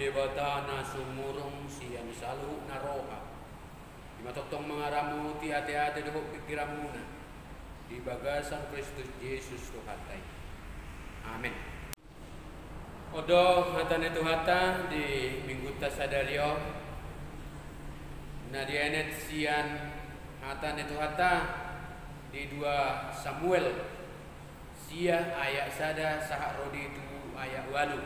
debata na sumurong siyan salu na roha. Di matoktong mga ramu ti ate-ate doho pikiran muna. Di bagasan Kristus Yesus Tuhatay. Amen. Odo hatan itu hata di minggu tasadaryo na dienet sian hatan itu hata di 2 Samuel sia ayat sada sahak rodi itu ayat walu.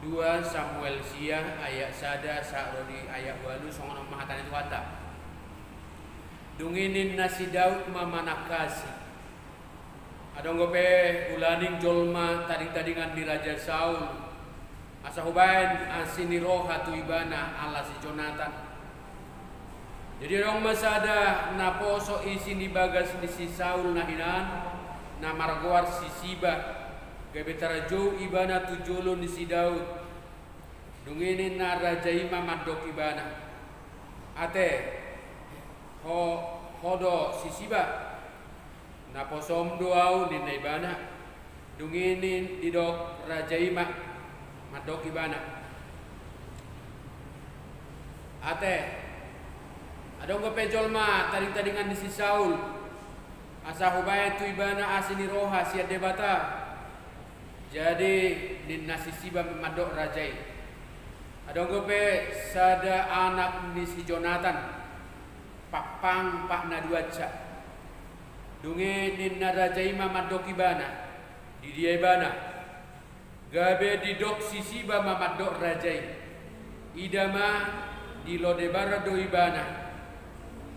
2 Samuel sia ayat sada sahak rodi ayat walu songon mahatan itu hata. Dunginin nasi Daud mamanakasi. Adong gope ulaning jolma tading-tadingan di Raja Saul. Asa hubain asini roha tu ibana ala si Jonathan. Jadi dong masada na poso isi ni bagas ni si Saul nahinan na margoar si Siba. Gabe tarajo ibana tu jolo ni si Daud. Dunginin na Raja Ima madok ibana. Ate hodo si Siba na posom doau ni naibana dunginin didok Raja Ima madok ibana ate adong gopejolma tading-tadingan ni si Saul asa hubaya tu ibana asini roha sia debata jadi nin nasi Siba madok Rajai adong gope sada anak ni si Jonathan Pakpang pak na duaca dunge ninna Raja Ima madok ibana di dia ibana gabe didok si Siba mamadok Rajai idama di Lodebar do ibana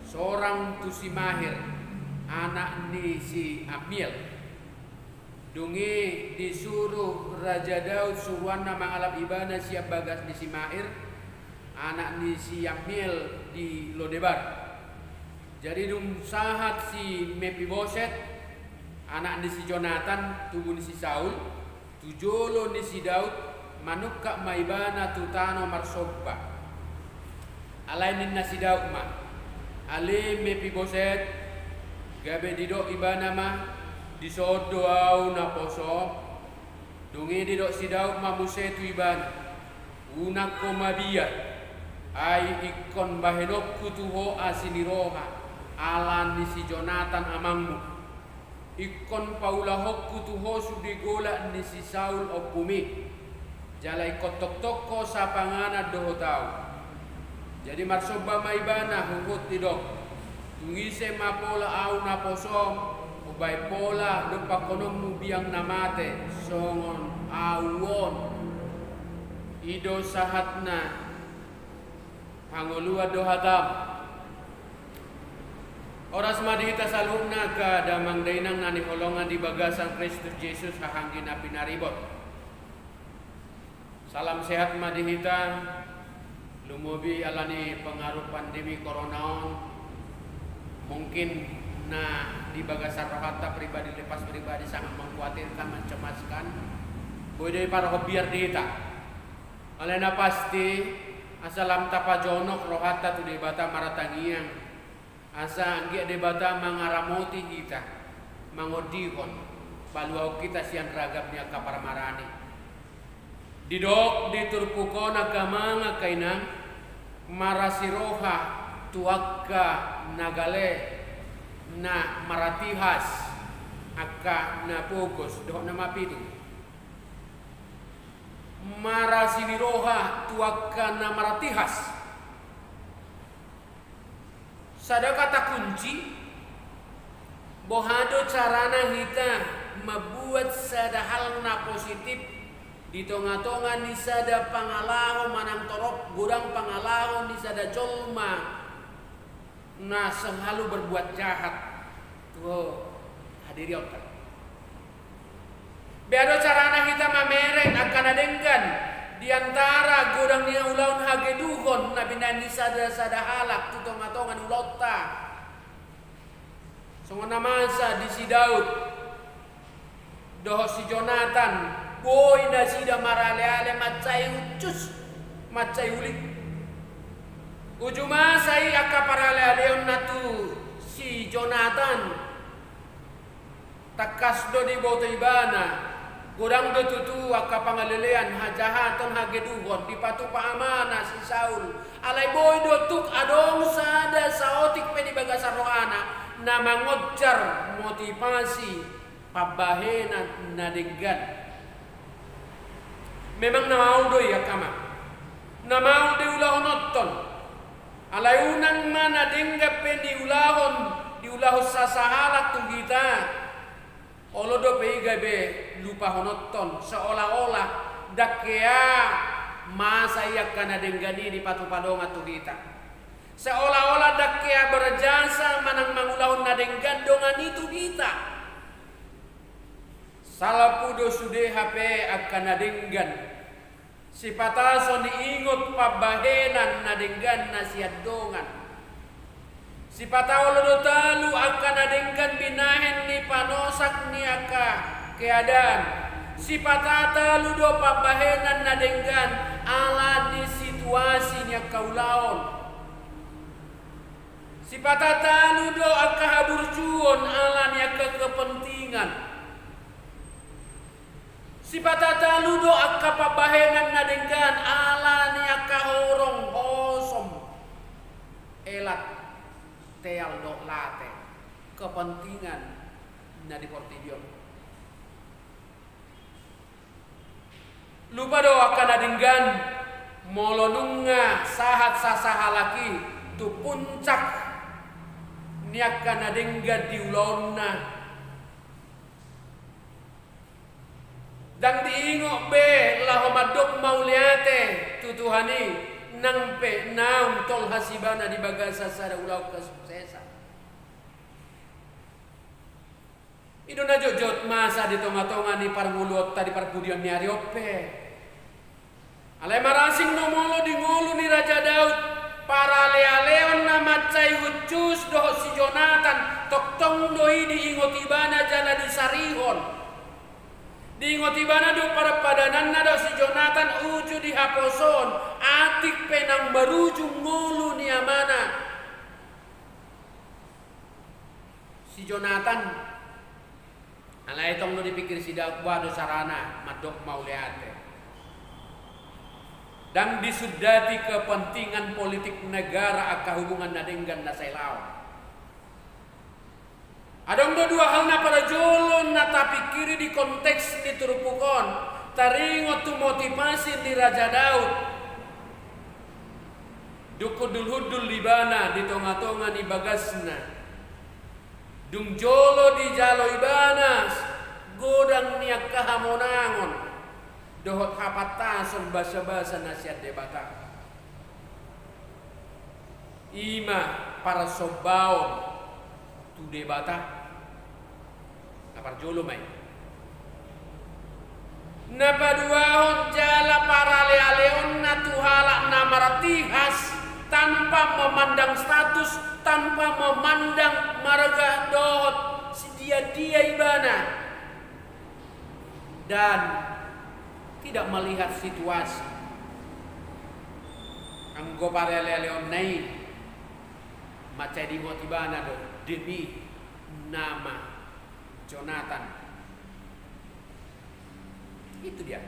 seorang tu si Mahir anak ni si Amiel dunge disuruh Raja Daud suruhan nama alap ibana siap bagas ni si Mahir anak ni si Amiel di Lodebar. Jadi dum sahat si Mephiboset anak ni si Jonathan tubuh ni si Saul tujolo ni si Daud manukka maibana tutano marsobba alainin na si Daud ma ale Mephiboset gabe didok ibana ma disodo au na poso dungi didok si Daud ma musetu ibana unak komabia ai ikon bahenok kutuho asiniroha alan ni si Jonathan amangmu ikon paulahok kutuho sudigola ni si Saul opumi jalai kotok toko sapangana doho tau jadi marsoba maibana hukut tidok tungise mapola au naposom ubay pola lupa konom biang namate songon awon ido sahatna pangolua dohatam oras madihita salubna ka damang dainang nani holongan di bagasan Kristus Yesus hahangin api naribot. Salam sehat madihita lumubi alani pengaruh pandemi corona mungkin di bagasan rohata pribadi lepas pribadi sangat mengkhawatirkan mencemaskan boleh para hobiar dihita alena pasti asalam tapajonok rohata tu debata maratangiang asa anggi debata mangaramoti kita mangodihon paluau kita sian ragapnya kaparamarani didok diturpukona kamanga kainang marasiroha tuakka nagale na maratihas akka na pugos doh na mapitu marasiniroha tuakka na maratihas sada kata kunci bohado carana kita membuat sada hal na positif di tonga-tonga ni sada pangalaho manang torok gudang pangalaho ni sada jolma na selalu berbuat jahat tuh hadiri otak beado carana kita mamereng akan adenggan di antara gudang ni ulaun hageduhon na binani sada halak tu tonga-tonga ulota songona masa di si Daud doh si Jonathan boy na sida marale-ale macai ucus macai ulik ujuma sai aka parale-ale na tu si Jonathan takas do di boto ibana Godang do tutu akka pangalelean hajahaton hagedugon dipatu paamana si Saul. Alay boy do tuk adong sada saotik pe di bagasa roana na mangojar motivasi pabahenan nadenggan. Memang na mau do ya kama. Na mau de ulahon nonton. Alay unang mana dengga pe di ulahon sasahalak tu kita. Olo do pe gabe lupa honoton seolah-olah dakea masa ia kana denggani di patu padonga tu kita. Seolah-olah dakea berjasa manang mangulahon na denggan dongan itu kita. Salapudo sude HP akan nadenggan. Sipatason diingot pabahenan nadenggan nasihat dongan. Sipatawalo do talu akan nadenggan binahen ni panosak ni aka keadaan. Sipatatalu do pabahenan nadenggan ala di situasi ni kaulaon. Sipatatalu do aka haburjuon ala ni aka kepentingan. Sipatatalu do aka pabahenan nadenggan ala ni aka horong osom elat teal do late kepentingan na di portidion. Lupa do akan adenggan molonunga sahat sasahalaki tu puncak ni akan adenggan di ulonna dan diingok be lahomadok mauliate tutuhani nang pe naum tol hasibana di bagasa sada ulau kesuksesan. Ido na jojot masa di tonga-tonga ni parmulot tadi parpudian ni ariope. Alay marasing nomolo di ngolu ni Raja Daud para lealeon na macai hucus doh si Jonathan toktong doi di ingotibana jala di Sarihon. Di ingotibana do para padanan na do si Jonathan uju di Haposon atik penang meruju ngulu ni amana. Si Jonathan alay tong do dipikir si Daud wado sarana madok mauliate. Dan disudati kepentingan politik negara aka hubungan nadenggan na sailaw. Adong do dua hal na para jolon na tapi kiri di konteks di turupukon taringot tu motivasi di Raja Daud. Dukudul hudul libana di tonga-tonga ni bagasna. Dung jolo di jalo ibanas godang niak kahamonangon. Dohot hapatason basa-basa nasihat debata. Ima para sobaon tu debata. Napar jolo may. Napaduahon jala para lealeon na tuhalak na maratihas tanpa memandang status, tanpa memandang marga dohot si dia ibana dan tidak melihat situasi. Anggo para lealeon nai macai di motibana do demi nama Jonathan. Itu dia.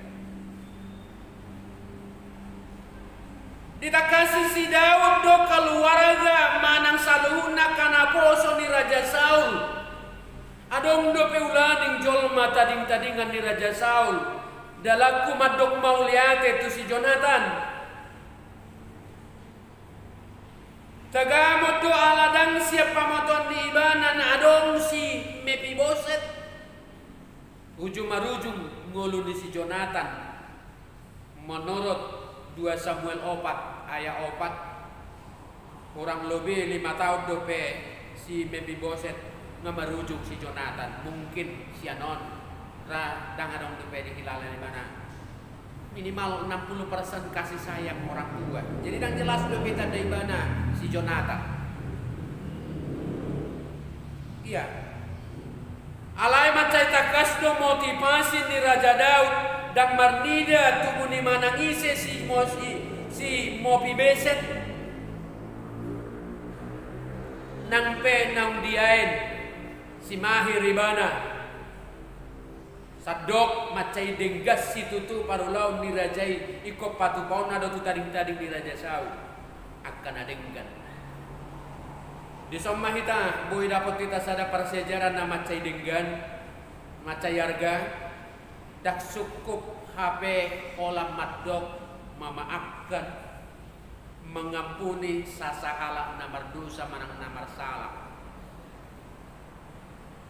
Ditakasi si Daud do keluarga manang saluhuna kana poso ni Raja Saul. Adong do peulaning jolma tading-tadingan ni Raja Saul. Dalaku madok mauliate tu si Jonathan. Tagamot do aladang siapa moton di ibanan adong si Mefiboset. Ujung marujung ngulu di si Jonathan. Menurut 2 Samuel 4 ayat 4 kurang lebih 5 tahun dope si Mefiboset ngamarujung si Jonathan. Mungkin si anon ra dangadong dope di hilala di mana. Minimal 60% kasih sayang orang tua. Jadi dan jelas dope tanda ibana si Jonathan. Iya. Alai macai takas do motivasi ni Raja Daud dan marnida tubuh ni manangise si Mefiboset nang pe nang diain si mahir ibana Sadok macai denggas situ tu parulau nirajai iko patu pauna do tu tading-tading di Raja Sau akan adenggan. Di somma hita boy dapat kita sada persejarah na macai denggan macai harga dak cukup HP olah madok memaafkan mengampuni sasahala namar dosa manang namar salah.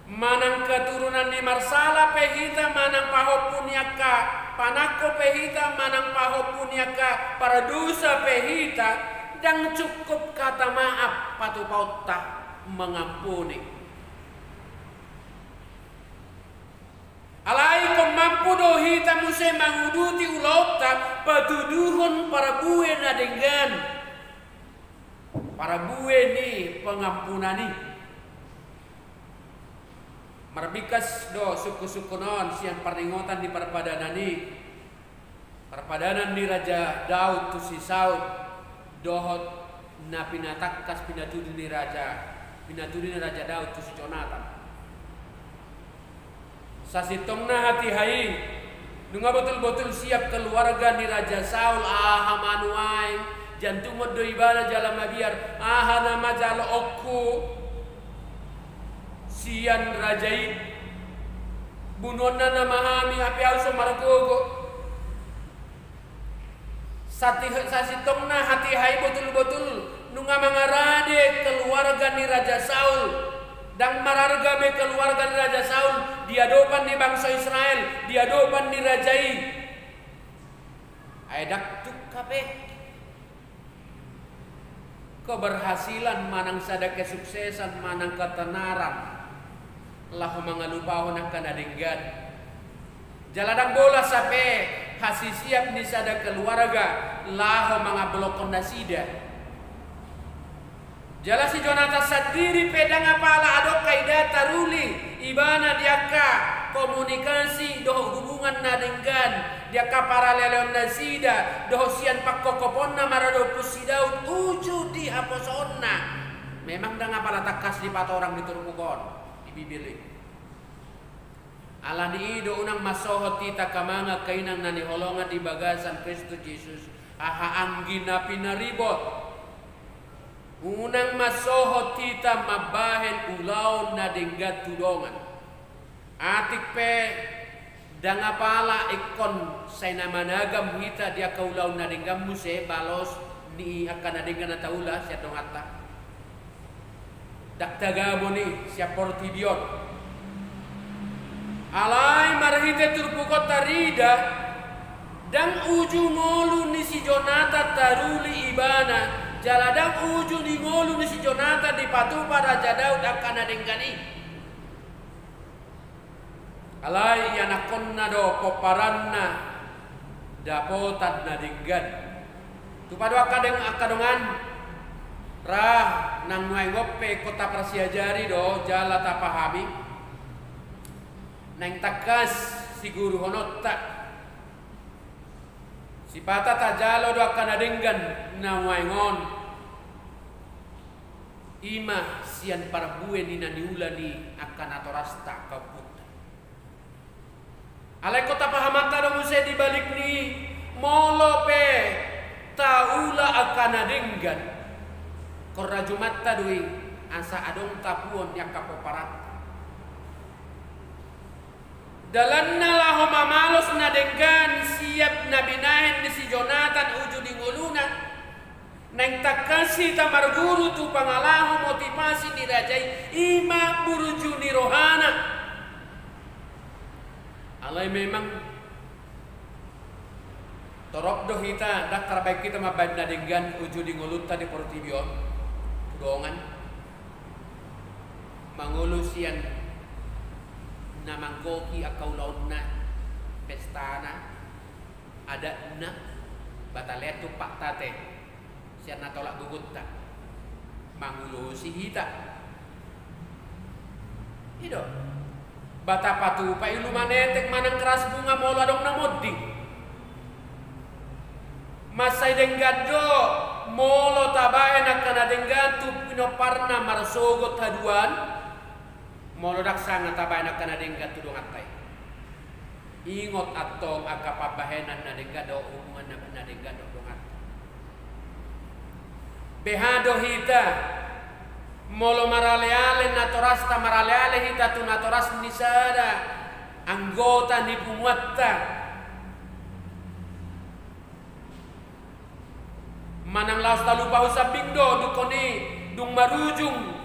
Manang keturunan ni marsala pehita manang pahopunyaka panako pehita manang pahopunyaka para dosa pehita dan cukup kata maaf patu pauta mengampuni. Alai kau mampu dohita muse manguduti ulauta patuduhun para bue nadenggan para bue ni pengampunani. Marbikas do suku-suku non siang perninggotan di perpadanan ni Raja Daud tu si Saud dohot na pinatakas pinatudin ni Raja Daud tu si Jonathan. Sasitong na hati hai nunga betul-betul siap keluarga ni Raja Saul manuai jantung do ibada jala mabiar nama jalo okku sian rajai bunona na mahami api auso margogo sasitong na hati hai betul-betul nunga mangarade keluarga ni Raja Saul dan mararga be keluarga ni Raja Saul diadopan di bangsa Israel diadopan ni rajai aidak tuk kape keberhasilan manang sada kesuksesan manang ketenaran lahu mangalupahon akan adenggan jaladang bola sape hasi siap di sada keluarga lahu mangablokon nasida jala si Jonathan sendiri pedang apala adok kaidah taruli ibana diaka komunikasi doh hubungan nadenggan diaka paralelon nasida doh sian pakkokoponna marado pusidaud uju di haposonna memang dah ngapala takas di pat orang diturmukon bibili alani do unang masohot tita kamanga kainang nani holongan di bagasan Kristus Yesus aha anggina pinaribot unang masohot tita mabahen ulaw na denggat tudongan atik pe dangapala ikon say namanagam hita dia kaulaw na denggam muse balos ni akan adenggan na taula siya dong atta daktagamo ni siya portibion alai marhite turpukot tarida dan uju ngolu ni si Jonathan taruli ibana jaladang uju ni ngolu ni si Jonathan di patupa Raja Daud akan adenggani alai yanakonna do poparanna dapotan nadenggan tupado akadongan rah nang nuai ngope kota prasiajari do jala tapahami nang takas si guru honotta si pata tajalo do akan adenggan na nuai ngon ima sian para bue ni naniulani akan atorasta kaput alai kota pahamata do muse dibalik ni molope taula akan adenggan korra jumatta dui asa adong tapuon yang kapoparat dalanna laho mamalos na denggan siap na binahin ni si Jonathan uju di nguluna nang takasi tamarguru tu pangalaho motivasi dirajai ima buruju ni rohana alai memang torok doh hita dak terbaik kita mabad na denggan uju di nguluta di portibion dongan mangulusian namangkoki akau launa pestana ada na bataletu pak tate sian natolak gugutta mangulusi hita ido bata patu pa ilu manetek manang keras bunga mola dong namodi masai denggado molo tabae nakana denggatu pinoparna marsogot haduan molo daksana tabae nakana denggatu dong atai ingot atong akapabahenan na dengado hubungan na dengado dongat. Behado hita molo maraleale na torasta maraleale hita tu na toras nisada anggota ni pumuatta manang laos talupa usabing do dukoni dung marujung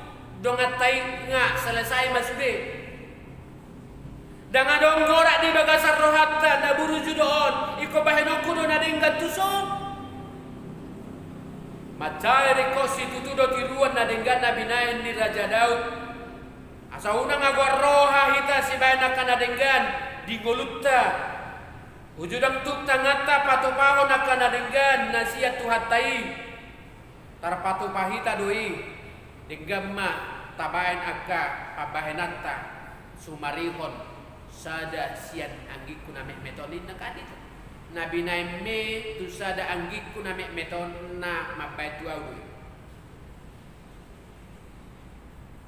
dongat tai nga selesai masude danga dong gorak di bagasar rohatta na buruju doon iko bahenoku do na denggan tusok macai ko situ do tiruan na denggan na binayan ni Raja Daud asa unang agwar roha hita si bayana kana denggan di golutta ujudang tuk tangata patupahon na kana denggan na siya tuhatai tarpatu pahita doi denggam ma tabain akka pabahenanta sumarihon sada sian anggiku na metonin na kadit nabi na me tu sada anggiku na meton na mabay tuawi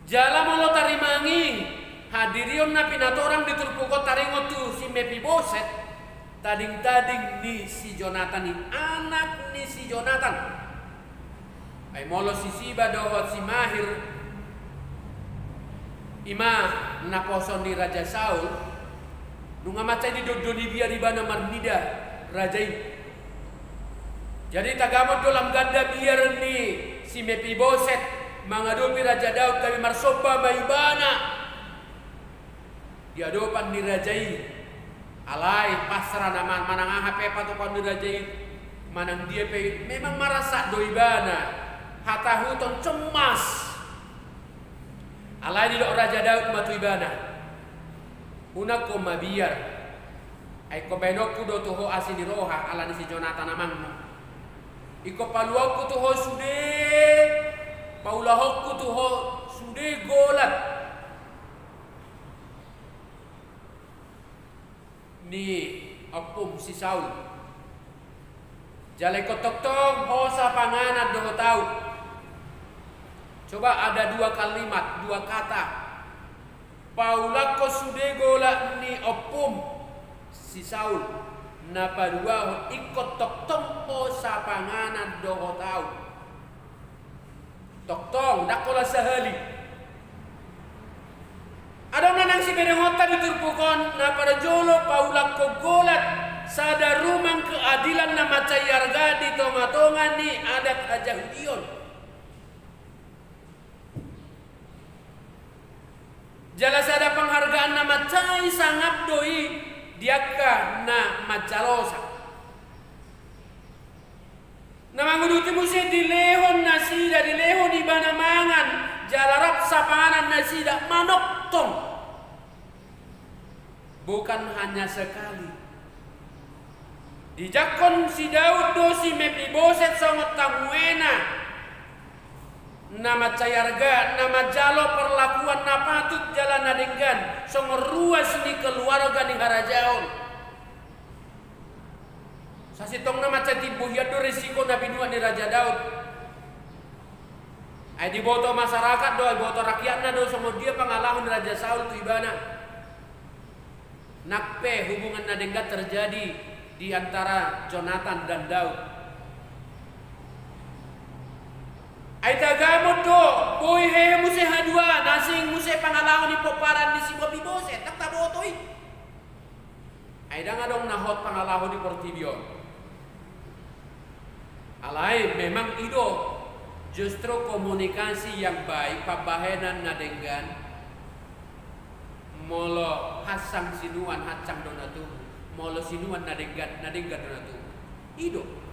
jala molo tarimangi hadirion na pinatorang ditulpukot taringot tu si Mefiboset tading-tading ni si Jonathan ni anak ni si Jonathan ay molo si Siba dohot si Mahir ima naposon ni Raja Saul nunga macay di dodoni biya di bana marnida raja ini jadi tagamot dolam ganda biar ni si Mefiboset mengadopi Raja Daud kami marsoba maibana diadopan ni raja ini alai pasrah nama manang hape patukan ni raja ini manang dia pe memang marasa doibana hata huton cemas alai di dok Raja Daud matu ibana unak ko mabiar ay ko benokku do toho asini roha ala ni si Jonathan amangno iko paluakku toho sude paulahokku toho sude golat ni opum si Saul jalai kotok-tok hosa panganat doho tau. Coba ada dua kalimat, dua kata. Paulako sudegola ni opum si Saul. Napa dua ikut tok tompo sa panganan doho tau. Tok tong dakola sahali. Ada nanang si berengota diturpukon na pada jolo paulako golat sada rumang keadilan na macayarga di tomatongan ni adat ajahudion. Jala sada penghargaan nama cai sangap doi diaka na macalosa. Nama nguduti musi dilehon nasida dilehon di banamangan jalarap sapanan nasida manok tong. Bukan hanya sekali. Dijakon si Daud do si Mefiboset sangat tamuena. Nama cayarga, nama jalo perlakuan na patut jalan nadenggan songor ruas ni keluarga ni harajaon. Sasitong nama catibuh yado risiko nabi dua ni Raja Daud. Ay diboto masyarakat do, ay boto rakyatna do songor dia pengalahun Raja Saul tu ibana. Nakpe hubungan nadenggan terjadi di antara Jonathan dan Daud. Ay tagamot do, boy he muse hadwa, nasing muse pangalahon ni poparan ni si Mefiboset, tak tabotoy. Ay nga dong nahot pangalahon ni Portibion. Alay, memang itu justru komunikasi yang baik, pabahenan nadenggan, molo hasang sinuan hacang donatu, molo sinuan nadenggan donatu. Itu.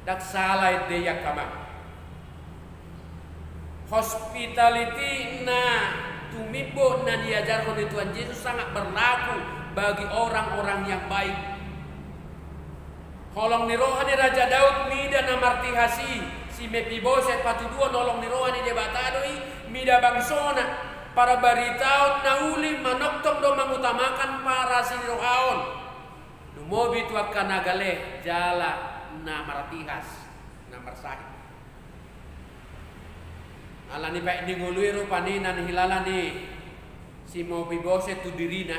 Dak salai deyak kama. Hospitality na tumibo na diajarkan oleh Tuhan Yesus sangat berlaku bagi orang-orang yang baik. Kolong ni rohani Raja Daud mida na martihasi si Mefiboset patuduan nolong ni rohani dia batadoi mida bangsona para baritaon na uli manoktong do mengutamakan para sinrohaon. Dumobi tu akan nagale jala na martihas na marsahid. Ala ni baik ni nguluiro paninan hilala ni si Mefiboset tu dirina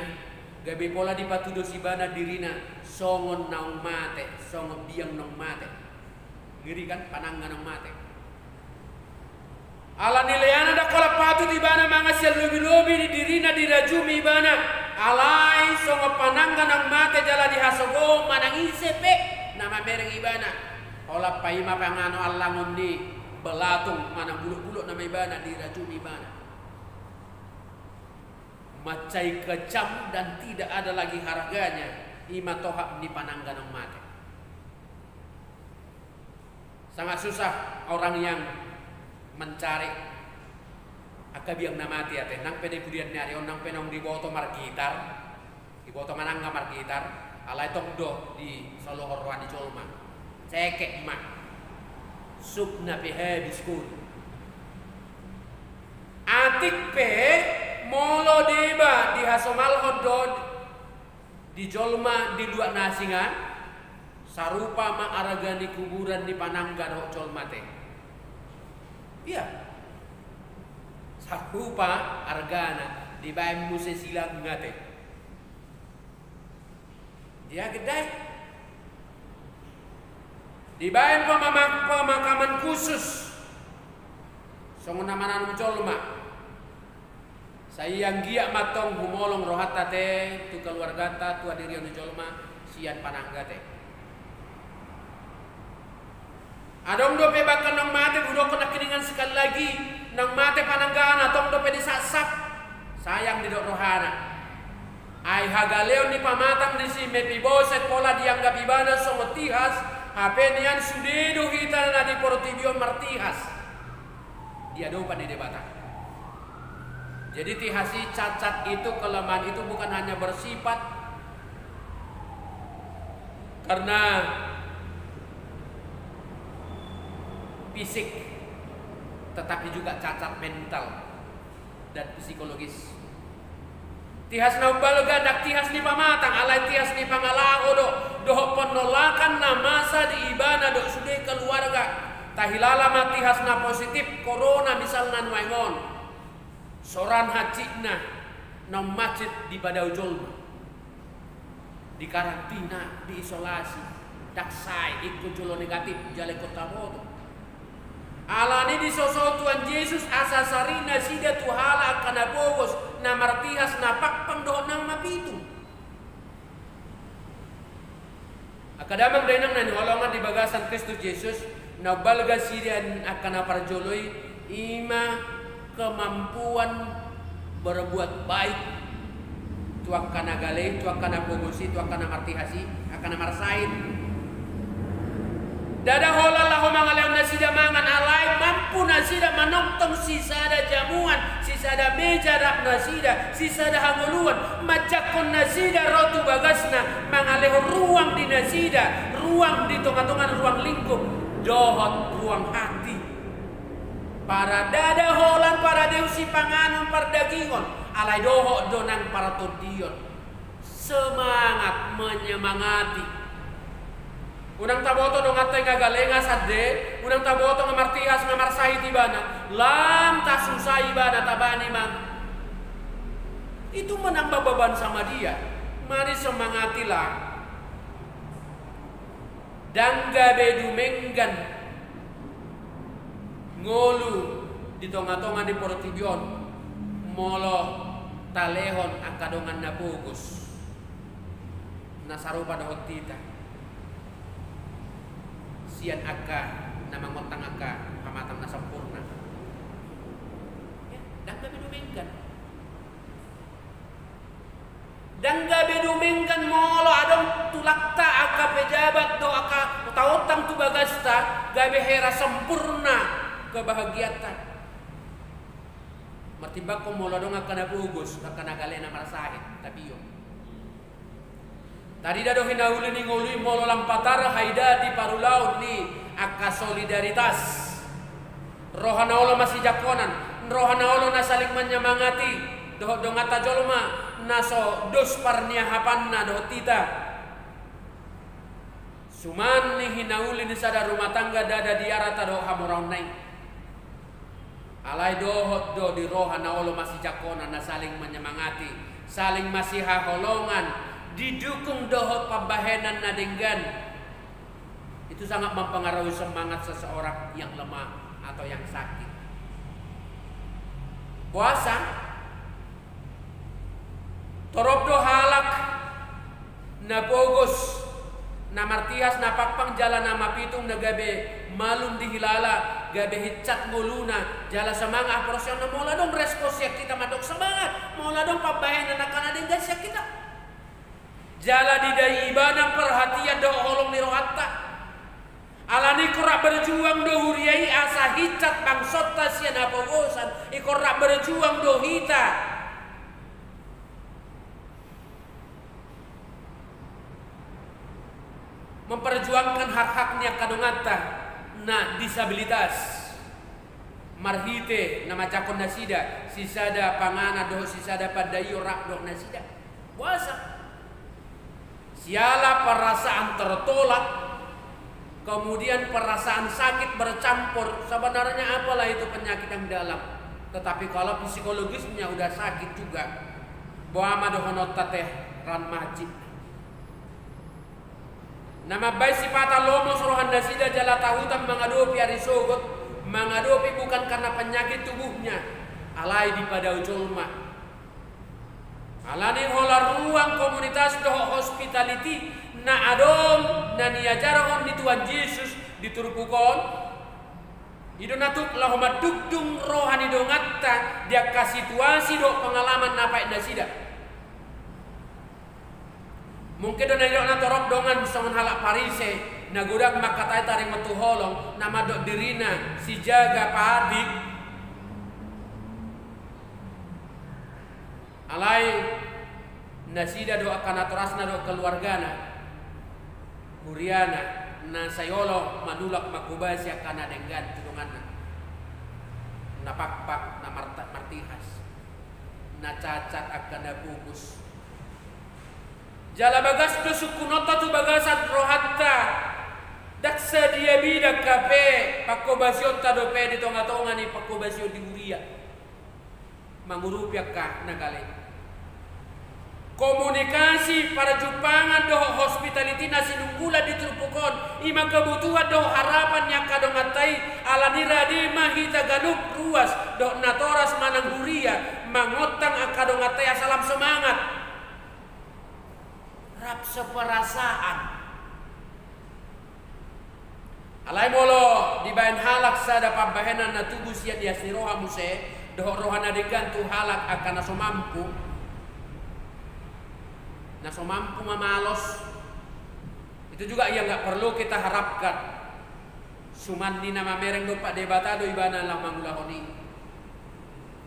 gabe pola di patudo si bana dirina songon naung mate, songon biang nong mate. Ngeri kan panangan nong mate. Ala nilayana da kola patu di bana mangasya lobi-lobi di dirina dirajumi bana. Alai songo panangan nong mate jala di hasogo manang isepe nama mereng ibana. Ola paima pangano allangon di belatung manang buluk-buluk nama ibana dirajumi ibana. Macai kecam dan tidak ada lagi harganya ima tohak di pananggan nong mate. Sangat susah orang yang mencari akabiang namati ate nang pede pudian nyari onang penong di boto margitar di boto manangga margitar alai tong do di solo horwan di colma cekek mak subna pe habis kun atik pe molo deba di hasomal hodod di jolma di luar nasingan sarupa ma araga di kuburan di panangga do colma te. Iya, sarupa argana di bayi muse silang ngate. Dia gedai di bayi pemakaman khusus. Songon nama colma. Sayang giak matong humolong rohata te tu keluarga ta tu adiri anu colma sian panangga te. Adong dope bahkan nang mate udah kena keningan sekali lagi nang mate pananggana tong dope disasak sayang di dok rohana ai hagaleon di pamatang di si mepi boset pola dianggap ibana songo tihas hape nian sudedo kita na di portibion martihas dia dopa di debata. Jadi tihasi cacat itu kelemahan itu bukan hanya bersifat karena fisik, tetapi juga cacat mental dan psikologis. Tihas na balga dak tihas ni pamatang alai tihas ni pangalao do penolakan na masa di ibana do sude keluarga tahilala matihas na positif corona misalnya nuangon soran hacikna na masjid di Badau Jolma di karantina di isolasi dak sai ikut jolo negatif jale kota bodo. Alani di sosok Tuhan Yesus asasarina sida tuhala kana bogos na martihas na pakpang doon ng mapitu. Akadamang denang na niwalongan di bagasan Kristus Yesus na balga sida akan parjoloy ima kemampuan berbuat baik tuang kana gale, tuang kana bogosi, tuang kana martihasi, akan marsain. Dada hola lah mangalem nasida mangan alai mampu nasida manontong sisa ada jamuan sisa ada meja rak nasida sisa ada hanguluan majakon nasida rotu bagasna mangaleho ruang di nasida ruang di tonga-tongan ruang lingkup dohot ruang hati para dada holan para deusi panganon para dagingon alai dohot donang para todion semangat menyemangati. Unang taboto dong atay ngagalenga sadde, unang taboto ng martihas ng marsahi tibana, lam tasusay ibana tabani man. Itu menambah beban sama dia. Mari semangatilah. Dangga bedumenggan ngolu di tonga-tonga di Portibion, molo talehon akadongan na bugus. Nasarupa dohot tita. Sian aka nama ngotang aka pamatang na sempurna ya, dangga bedumengkan molo adong tulakta aka pejabat do aka utautang tu bagasta gabe hera sempurna kebahagiaan matibak ko molo dong aka nabugus aka nagalena marasahin tapi yo tadi dado hinahuli ni ngului molo lampatara haida di parulaut ni aka solidaritas. Rohana Allah masih jakonan, rohana Allah na saling menyemangati. Doh dongata jolma naso dos parnia hapanna doh tita. Suman ni hinahuli ni sada rumah tangga dada diarata doh hamuraun nai. Alai dohot do di roha na olo masih jakona na saling menyemangati, saling masih haholongan, didukung dohot pembahenan na denggan. Itu sangat mempengaruhi semangat seseorang yang lemah atau yang sakit. Puasa torobdo halak na bogos na martias na pakpang jala na mapitung na gabe malum dihilala gabe hicat muluna jala semangat prosyon na mola dong respons ya kita madok semangat mola dong pabayan na kanading gas ya kita jala didai ibadah perhatian do holong ni rohatta alani korak berjuang do huriai asa hicat bangsot tasian apogosan ikorak berjuang do hita memperjuangkan hak-haknya kadongata na disabilitas marhite nama cakon nasida sisada pangana do sisada padayo rak do nasida puasa siala perasaan tertolak kemudian perasaan sakit bercampur sebenarnya apalah itu penyakit yang dalam tetapi kalau psikologisnya udah sakit juga boama do honota teh ran majid nama baik sifat lomo suruhan nasida jala tahutan mengadopi arisogot mengadopi bukan karena penyakit tubuhnya alai di pada ujulma alani holar ruang komunitas doh hospitality na adom na niajarahon di Tuhan Yesus diturpukon itu natuk lahoma dugdung rohani dongatta dia ka situasi do pengalaman napai nasida mungkin do nalok na torok dongan songon halak parise nagudak makatai taring metu holong nama dok dirina si jaga paadik alai nasida do akan atorasna do keluargana huriana na sayolo manulak makubasi akan adenggan tudunganna na pakpak na martihas na cacat akan nabugus jala bagas do sukunota tu bagasan rohatta daksa dia bidak kape pakobasyon ta do pe di tonga-tonga ni pakobasyon di huria mangurupiak ka nagale komunikasi para jupangan do hospitality na sinunggula di turpukon imang kebutuhan do harapan yang kadongatai ala niradi mahita ganuk ruas do natoras manang huria mangotang akadongatai asalam semangat rap seperasaan alai molo di bayan halak sada pambahenan na tubuh sia dia siroha muse doh rohana degan tu halak akan naso mampu mamalos itu juga yang nggak perlu kita harapkan sumandi nama mereng do pak debatado ibana lah mangulahoni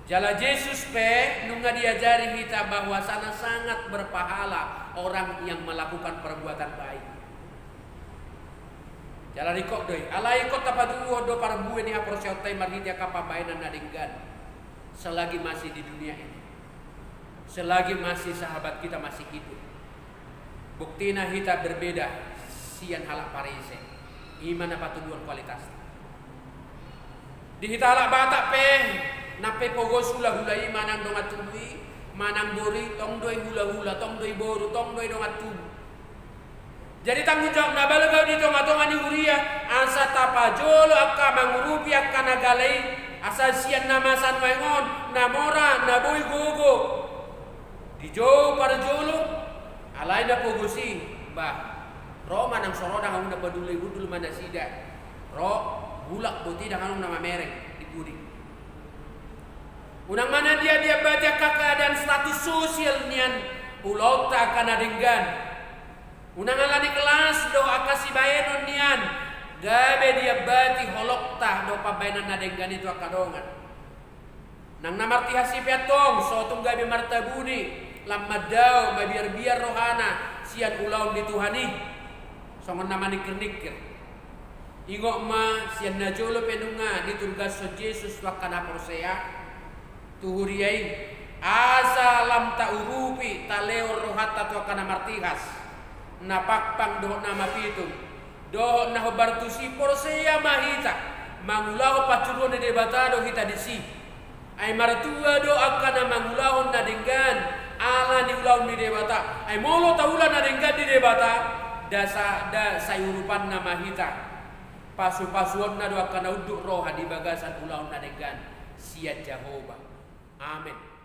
jala Yesus pe nunga diajari kita bahwa sana sangat berpahala orang yang melakukan perbuatan baik. Jala rikok doi, alai kota patuwo do parbuwe ni aprosiotai marhitia kapabainan nadinggan. Selagi masih di dunia ini, selagi masih sahabat kita masih hidup. Buktina kita berbeda sian halak parise. Iman apa tujuan kualitas. Di kita halak batak pe nape pogo sula hulai manang dongat tului manang bori tong doi hula-hula tong doi boru tong doi dongat tu jadi tanggung jawab nabalagaw di tonga-tonga ni huria asa tapajolo akka mangurupi akka nagalay asa siyan namasan waingon namora naboy gogo di jo para jolo alay na pogosi bah ro manang sorodang ang napadulay budul manasida ro bulak buti dang nama mereng di budi unang mana dia baca keadaan status sosial nian pulau tak akan adenggan unang alani kelas do akasi bayenon nian gabe dia bati holok tah do pabainan adenggan itu akadongan nang namarti hasipiatong sotung gabe martabuni lamadau mabiar-biar rohana sian ulaun dituhani songon nama nikir-nikir ingok ma sian najolo penunga diturgas so Yesus wakana prosea tuhuriai asa lam ta urupi taleo rohatta tu kana martihas napakpang do nama pitung do na hobartusi porseya mahita mangulau pacuron de batado kita disi. Ai martua do akan mangulau na dengan ala ni ulau ni debata. Ai molo taulan na dengan di debata da sayurupan nama hita. Pasu-pasuon na do akan uduk roh di bagasan ulau na dengan sia Jehovah. Amin.